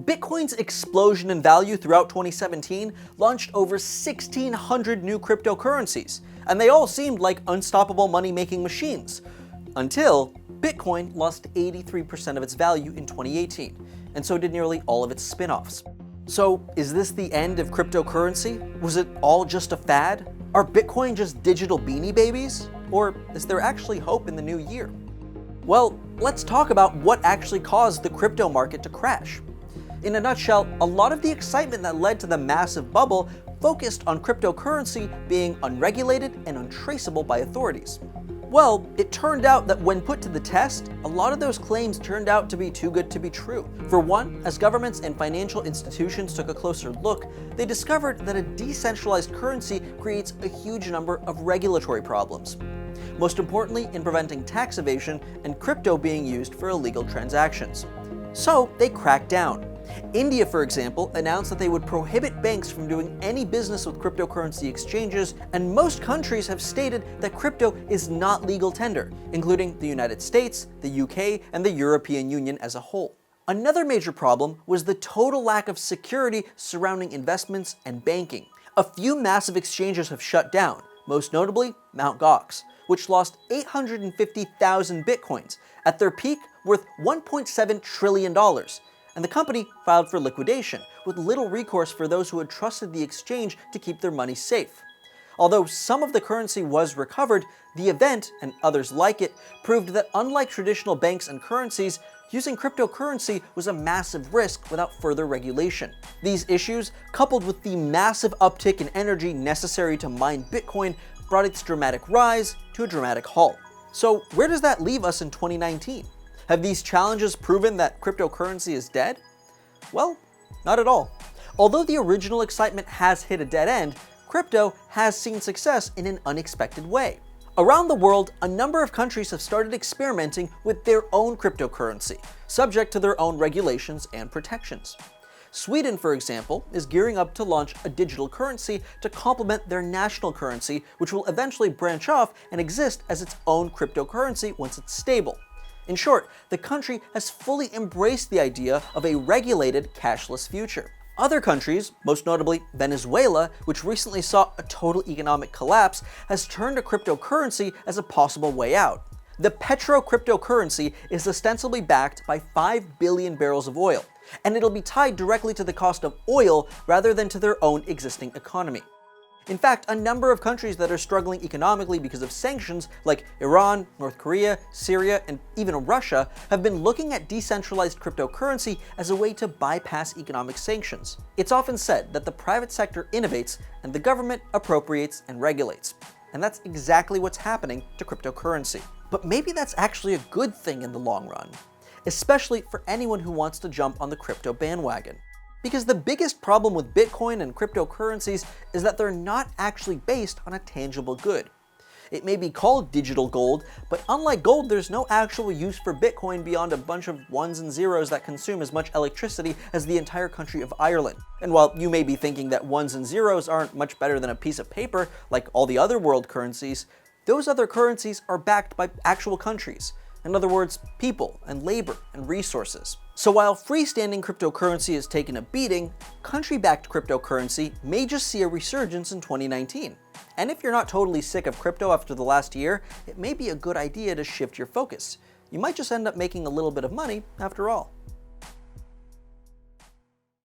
Bitcoin's explosion in value throughout 2017 launched over 1,600 new cryptocurrencies, and they all seemed like unstoppable money-making machines. Until Bitcoin lost 83% of its value in 2018, and so did nearly all of its spin-offs. So, is this the end of cryptocurrency? Was it all just a fad? Are Bitcoin just digital beanie babies? Or is there actually hope in the new year? Well, let's talk about what actually caused the crypto market to crash. In a nutshell, a lot of the excitement that led to the massive bubble focused on cryptocurrency being unregulated and untraceable by authorities. Well, it turned out that when put to the test, a lot of those claims turned out to be too good to be true. For one, as governments and financial institutions took a closer look, they discovered that a decentralized currency creates a huge number of regulatory problems. Most importantly, in preventing tax evasion and crypto being used for illegal transactions. So they cracked down. India, for example, announced that they would prohibit banks from doing any business with cryptocurrency exchanges, and most countries have stated that crypto is not legal tender, including the United States, the UK, and the European Union as a whole. Another major problem was the total lack of security surrounding investments and banking. A few massive exchanges have shut down, most notably Mt. Gox, which lost 850,000 bitcoins, at their peak worth $1.7 trillion. And the company filed for liquidation, with little recourse for those who had trusted the exchange to keep their money safe. Although some of the currency was recovered, the event, and others like it, proved that unlike traditional banks and currencies, using cryptocurrency was a massive risk without further regulation. These issues, coupled with the massive uptick in energy necessary to mine Bitcoin, brought its dramatic rise to a dramatic halt. So where does that leave us in 2019? Have these challenges proven that cryptocurrency is dead? Well, not at all. Although the original excitement has hit a dead end, crypto has seen success in an unexpected way. Around the world, a number of countries have started experimenting with their own cryptocurrency, subject to their own regulations and protections. Sweden, for example, is gearing up to launch a digital currency to complement their national currency, which will eventually branch off and exist as its own cryptocurrency once it's stable. In short, the country has fully embraced the idea of a regulated cashless future. Other countries, most notably Venezuela, which recently saw a total economic collapse, has turned to cryptocurrency as a possible way out. The petro cryptocurrency is ostensibly backed by 5 billion barrels of oil, and it'll be tied directly to the cost of oil rather than to their own existing economy. In fact, a number of countries that are struggling economically because of sanctions, like Iran, North Korea, Syria, and even Russia, have been looking at decentralized cryptocurrency as a way to bypass economic sanctions. It's often said that the private sector innovates and the government appropriates and regulates. And that's exactly what's happening to cryptocurrency. But maybe that's actually a good thing in the long run, especially for anyone who wants to jump on the crypto bandwagon. Because the biggest problem with Bitcoin and cryptocurrencies is that they're not actually based on a tangible good. It may be called digital gold, but unlike gold, there's no actual use for Bitcoin beyond a bunch of ones and zeros that consume as much electricity as the entire country of Ireland. And while you may be thinking that ones and zeros aren't much better than a piece of paper, like all the other world currencies, those other currencies are backed by actual countries. In other words, people and labor and resources. So while freestanding cryptocurrency has taken a beating, country-backed cryptocurrency may just see a resurgence in 2019. And if you're not totally sick of crypto after the last year, it may be a good idea to shift your focus. You might just end up making a little bit of money after all.